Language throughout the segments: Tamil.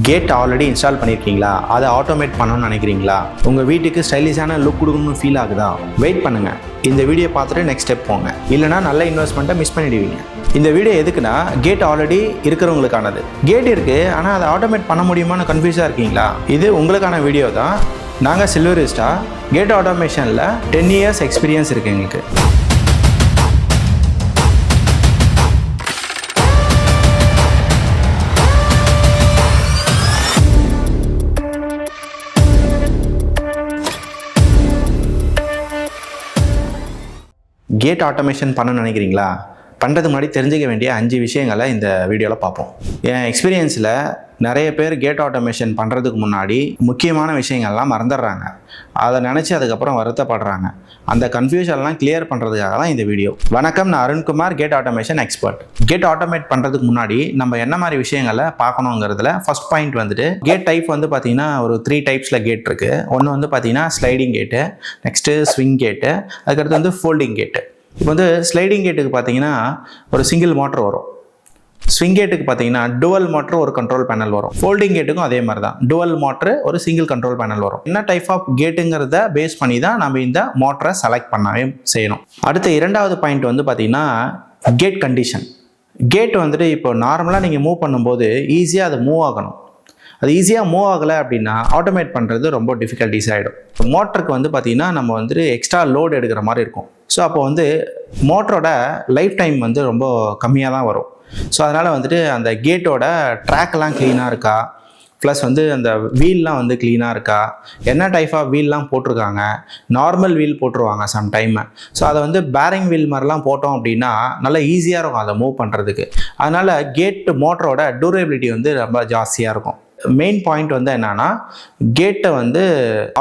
கேட் ஆல்ரெடி இன்ஸ்டால் பண்ணியிருக்கீங்களா? அதை ஆட்டோமேட் பண்ணணும்னு நினைக்கிறீங்களா? உங்கள் வீட்டுக்கு ஸ்டைலிஷான லுக் கொடுக்கணும்னு ஃபீல் ஆகுதா? வெயிட் பண்ணுங்கள், இந்த வீடியோ பார்த்துட்டு நெக்ஸ்ட் ஸ்டெப் போங்க. இல்லைனா நல்ல இன்வெஸ்ட்மெண்ட்டை மிஸ் பண்ணிடுவீங்க. இந்த வீடியோ எதுக்குன்னா, கேட் ஆல்ரெடி இருக்கிறவங்களுக்கானது. கேட் இருக்குது, ஆனால் அதை ஆட்டோமேட் பண்ண முடியுமான்னு கன்ஃபியூஸாக இருக்கீங்களா? இது உங்களுக்கான வீடியோ தான். நாங்கள் சில்வரிஸ்டா கேட் ஆட்டோமேஷனில் 10 years எக்ஸ்பீரியன்ஸ் இருக்குது எங்களுக்கு. கேட் ஆட்டோமேஷன் பண்ணணும்னு நினைக்கிறீங்களா? பண்ணுறதுக்கு முன்னாடி தெரிஞ்சுக்க வேண்டிய 5 விஷயங்களை இந்த வீடியோவில் பார்ப்போம். என் எக்ஸ்பீரியன்ஸில் நிறைய பேர் கேட் ஆட்டோமேஷன் பண்ணுறதுக்கு முன்னாடி முக்கியமான விஷயங்கள்லாம் மறந்துடுறாங்க. அதை நினச்சி அதுக்கப்புறம் வருத்தப்படுறாங்க. அந்த கன்ஃபியூஷன்லாம் கிளியர் பண்ணுறதுக்காக தான் இந்த வீடியோ. வணக்கம், நான் Arunkumar, gate automation expert. Gate automate பண்ணுறதுக்கு முன்னாடி நம்ம என்ன மாதிரி விஷயங்களை பார்க்கணுங்கிறதுல ஃபர்ஸ்ட் பாயிண்ட் வந்துட்டு, கேட் டைப் வந்து பார்த்தீங்கன்னா ஒரு 3 டைப்ஸில் கேட் இருக்குது. ஒன்று வந்து பார்த்தீங்கன்னா ஸ்லைடிங் கேட்டு, நெக்ஸ்ட்டு ஸ்விங் கேட்டு, அதுக்கடுத்து வந்து ஃபோல்டிங் கேட்டு. இப்போ வந்து ஸ்லைடிங் கேட்டுக்கு பார்த்தீங்கன்னா ஒரு சிங்கிள் மோட்டர் வரும். ஸ்விங் கேட்டுக்கு பார்த்தீங்கன்னா டுவல் மோட்டர் ஒரு கண்ட்ரோல் பேனல் வரும். ஃபோல்டிங் கேட்டுக்கும் அதே மாதிரி தான், டுவல் மோட்டர் ஒரு சிங்கிள் கண்ட்ரோல் பேனல் வரும். என்ன டைப் ஆஃப் கேட்டுங்கிறத பேஸ் பண்ணி தான் நம்ம இந்த மோட்டரை செலக்ட் பண்ணவே செய்யணும். அடுத்த 2வது பாயிண்ட் வந்து பார்த்தீங்கன்னா கேட் கண்டிஷன். கேட் வந்துட்டு இப்போ நார்மலாக நீங்கள் மூவ் பண்ணும்போது ஈஸியாக அது மூவ் ஆகணும். அது ஈஸியாக மூவ் ஆகலை அப்படின்னா ஆட்டோமேட் பண்ணுறது ரொம்ப டிஃபிகல்ட்டிஸ் ஆகிடும். மோட்டருக்கு வந்து பார்த்திங்கன்னா நம்ம வந்துட்டு எக்ஸ்ட்ரா லோடு எடுக்கிற மாதிரி இருக்கும். ஸோ அப்போ வந்து மோட்டரோட லைஃப் டைம் வந்து ரொம்ப கம்மியாக தான் வரும். ஸோ அதனால் வந்துட்டு அந்த கேட்டோட ட்ராக்லாம் க்ளீனாக இருக்கா, ப்ளஸ் வந்து அந்த வீல்லாம் வந்து க்ளீனாக இருக்கா, என்ன டைப் ஆஃப் வீல்லாம் போட்டிருக்காங்க. நார்மல் வீல் போட்டுருவாங்க சம் டைம். ஸோ அதை வந்து பேரிங் வீல் மாதிரிலாம் போட்டோம் அப்படின்னா நல்லா ஈஸியாக இருக்கும் அதை மூவ் பண்ணுறதுக்கு. அதனால் கேட் மோட்டரோட டூரபிலிட்டி வந்து ரொம்ப ஜாஸ்தியாக இருக்கும். மெயின் பாயிண்ட் வந்து என்னன்னா, கேட்டை வந்து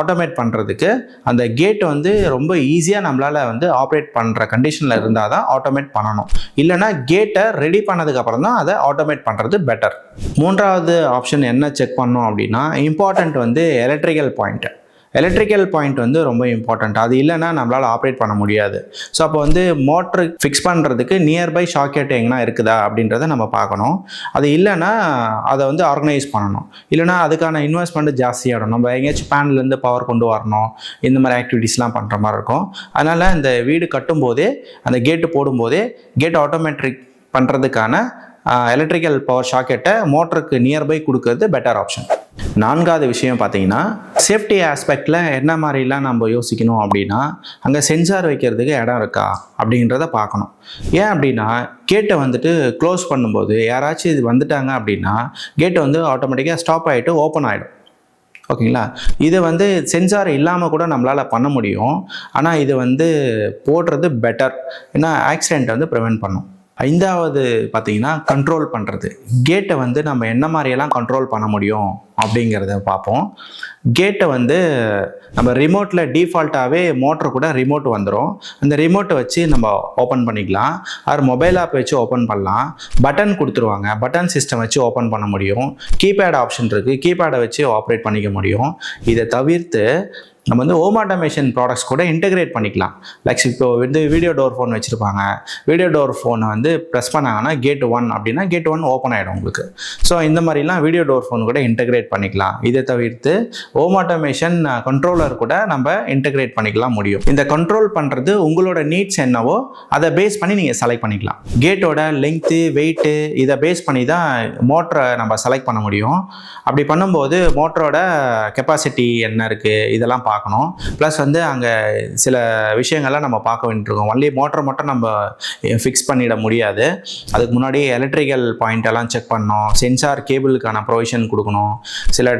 ஆட்டோமேட் பண்ணுறதுக்கு அந்த கேட்டை வந்து ரொம்ப ஈஸியாக நம்மளால் வந்து ஆப்ரேட் பண்ணுற கண்டிஷனில் இருந்தால் தான் ஆட்டோமேட் பண்ணணும். இல்லைனா கேட்டை ரெடி பண்ணதுக்கப்புறம் தான் அதை ஆட்டோமேட் பண்ணுறது பெட்டர். 3வது ஆப்ஷன் என்ன செக் பண்ணோம் அப்படின்னா, இம்பார்ட்டண்ட் வந்து எலக்ட்ரிக்கல் பாயிண்ட். எலக்ட்ரிக்கல் பாயிண்ட் வந்து ரொம்ப இம்பார்ட்டண்ட். அது இல்லைன்னா நம்மளால் ஆப்ரேட் பண்ண முடியாது. ஸோ அப்போ வந்து மோட்ரு ஃபிக்ஸ் பண்ணுறதுக்கு நியர்பை ஷாக்கெட் எங்கன்னா இருக்குதா அப்படின்றத நம்ம பார்க்கணும். அது இல்லைன்னா அதை வந்து ஆர்கனைஸ் பண்ணணும். இல்லைனா அதுக்கான இன்வெஸ்ட்மெண்ட் ஜாஸ்தியாகிடும். நம்ம எங்கேயாச்சும் பேனல்லேருந்து பவர் கொண்டு வரணும், இந்த மாதிரி ஆக்டிவிட்டீஸ்லாம் பண்ணுற மாதிரி இருக்கும். அதனால் இந்த வீடு கட்டும்போதே, அந்த கேட்டு போடும்போதே கேட் ஆட்டோமேட்டிக் பண்ணுறதுக்கான எலக்ட்ரிக்கல் பவர் ஷாக்கெட்டை மோட்டருக்கு நியர்பை கொடுக்கறது பெட்டர் ஆப்ஷன். 4வது விஷயம் பார்த்தீங்கன்னா, சேஃப்டி ஆஸ்பெக்டில் என்ன மாதிரிலாம் நம்ம யோசிக்கணும் அப்படின்னா, அங்கே சென்சார் வைக்கிறதுக்கு இடம் இருக்கா அப்படின்றத பார்க்கணும். ஏன் அப்படின்னா, கேட்டை வந்துட்டு க்ளோஸ் பண்ணும்போது யாராச்சும் இது வந்துட்டாங்க அப்படின்னா கேட்டை வந்து ஆட்டோமேட்டிக்காக ஸ்டாப் ஆகிட்டு ஓப்பன் ஆகிடும். ஓகேங்களா? இதை வந்து சென்சார் இல்லாமல் கூட நம்மளால் பண்ண முடியும். ஆனால் இது வந்து போடுறது பெட்டர். ஏன்னா ஆக்சிடென்ட் வந்து ப்ரிவென்ட் பண்ணும். 5வது பார்த்தீங்கன்னா கண்ட்ரோல் பண்ணுறது. கேட்டை வந்து நம்ம என்ன மாதிரியெல்லாம் கண்ட்ரோல் பண்ண முடியும் அப்படிங்கிறத பார்ப்போம். கேட்டை வந்து நம்ம ரிமோட்டில் டிஃபால்ட்டாகவே மோட்டர் கூட ரிமோட் வந்துடும். அந்த ரிமோட்டை வச்சு நம்ம ஓப்பன் பண்ணிக்கலாம். ஆர் மொபைல் ஆப் வச்சு ஓப்பன் பண்ணலாம். பட்டன் கொடுத்துருவாங்க, பட்டன் சிஸ்டம் வச்சு ஓப்பன் பண்ண முடியும். கீபேட் ஆப்ஷன் இருக்குது, கீபேடை வச்சு ஆப்ரேட் பண்ணிக்க முடியும். இதை தவிர்த்து நம்ம வந்து ஹோம் ஆட்டோமேஷன் ப்ராடக்ட்ஸ் கூட இன்டெகிரேட் பண்ணிக்கலாம். லைக்ஸ் இப்போ வந்து வீடியோ டோர் ஃபோன் வச்சுருப்பாங்க. வீடியோ டோர் ஃபோனை வந்து ப்ரெஸ் பண்ணாங்கன்னா கேட் 1 அப்படின்னா கேட் 1 ஓப்பன் ஆகிடும் உங்களுக்கு. ஸோ இந்த மாதிரிலாம் வீடியோ டோர் ஃபோன் கூட இன்டெகிரேட் பண்ணிக்கலாம். இதை தவிர்த்து ஹோம் ஆட்டோமேஷன் கண்ட்ரோலர் கூட நம்ம இன்டெகிரேட் பண்ணிக்கலாம் முடியும். இந்த கண்ட்ரோல் பண்ணுறது உங்களோட நீட்ஸ் என்னவோ அதை பேஸ் பண்ணி நீங்கள் செலக்ட் பண்ணிக்கலாம். கேட்டோட லெங்க்த்து, வெயிட்டு இதை பேஸ் பண்ணி தான் மோட்டரை நம்ம செலக்ட் பண்ண முடியும். அப்படி பண்ணும்போது மோட்டரோட கெப்பாசிட்டி என்ன இருக்குது இதெல்லாம் பார்க்கணும். ப்ளஸ் வந்து அங்கே சில விஷயங்கள்லாம் நம்ம பார்க்க வேண்டியிருக்கோம். ஒன்லி மோட்டரை மட்டும் நம்ம ஃபிக்ஸ் பண்ணிட முடியாது. அதுக்கு முன்னாடி எலக்ட்ரிக்கல் பாயிண்ட் எல்லாம் செக் பண்ணணும். சென்சார் கேபிளுக்கான ப்ரொவிஷன் கொடுக்கணும். சில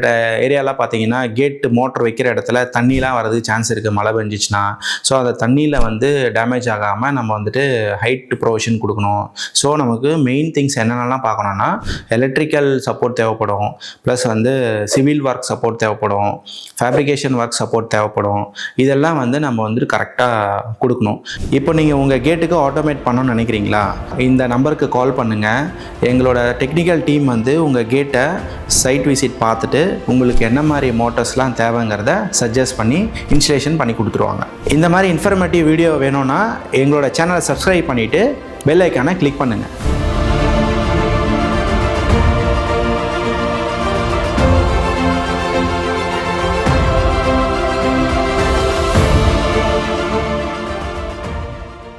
ஏரியாலாம் பார்த்தீங்கன்னா கேட் மோட்டர் வைக்கிற இடத்துல தண்ணிலாம் வரதுக்கு சான்ஸ் இருக்குது மழை பெஞ்சிச்சுன்னா. ஸோ அந்த தண்ணியில் வந்து டேமேஜ் ஆகாமல் நம்ம வந்துட்டு ஹைட் ப்ரொவிஷன் கொடுக்கணும். ஸோ நமக்கு மெயின் திங்ஸ் என்னென்னலாம் பார்க்கணுன்னா, எலக்ட்ரிக்கல் சப்போர்ட் தேவைப்படும், ப்ளஸ் வந்து சிவில் ஒர்க் சப்போர்ட் தேவைப்படும், ஃபேப்ரிகேஷன் ஒர்க் சப்போர்ட் தேவைப்படும். இதெல்லாம் வந்து நம்ம வந்து கரெக்டாக கொடுக்கணும். இப்போ நீங்கள் உங்கள் கேட்டுக்கு ஆட்டோமேட் பண்ணணும்னு நினைக்கிறீங்களா? இந்த நம்பருக்கு கால் பண்ணுங்கள். எங்களோட டெக்னிக்கல் டீம் வந்து உங்கள் கேட்டை சைட் விசிட் பார்த்துட்டு உங்களுக்கு என்ன மாதிரி மோட்டர்ஸ்லாம் தேவைங்கிறத சஜஸ்ட் பண்ணி இன்ஸ்டலேஷன் பண்ணி கொடுத்துருவாங்க. இந்த மாதிரி இன்ஃபர்மேட்டிவ் வீடியோ வேணும்னா எங்களோட சேனலை சப்ஸ்கிரைப் பண்ணிவிட்டு பெல் ஐக்கானை கிளிக் பண்ணுங்கள்.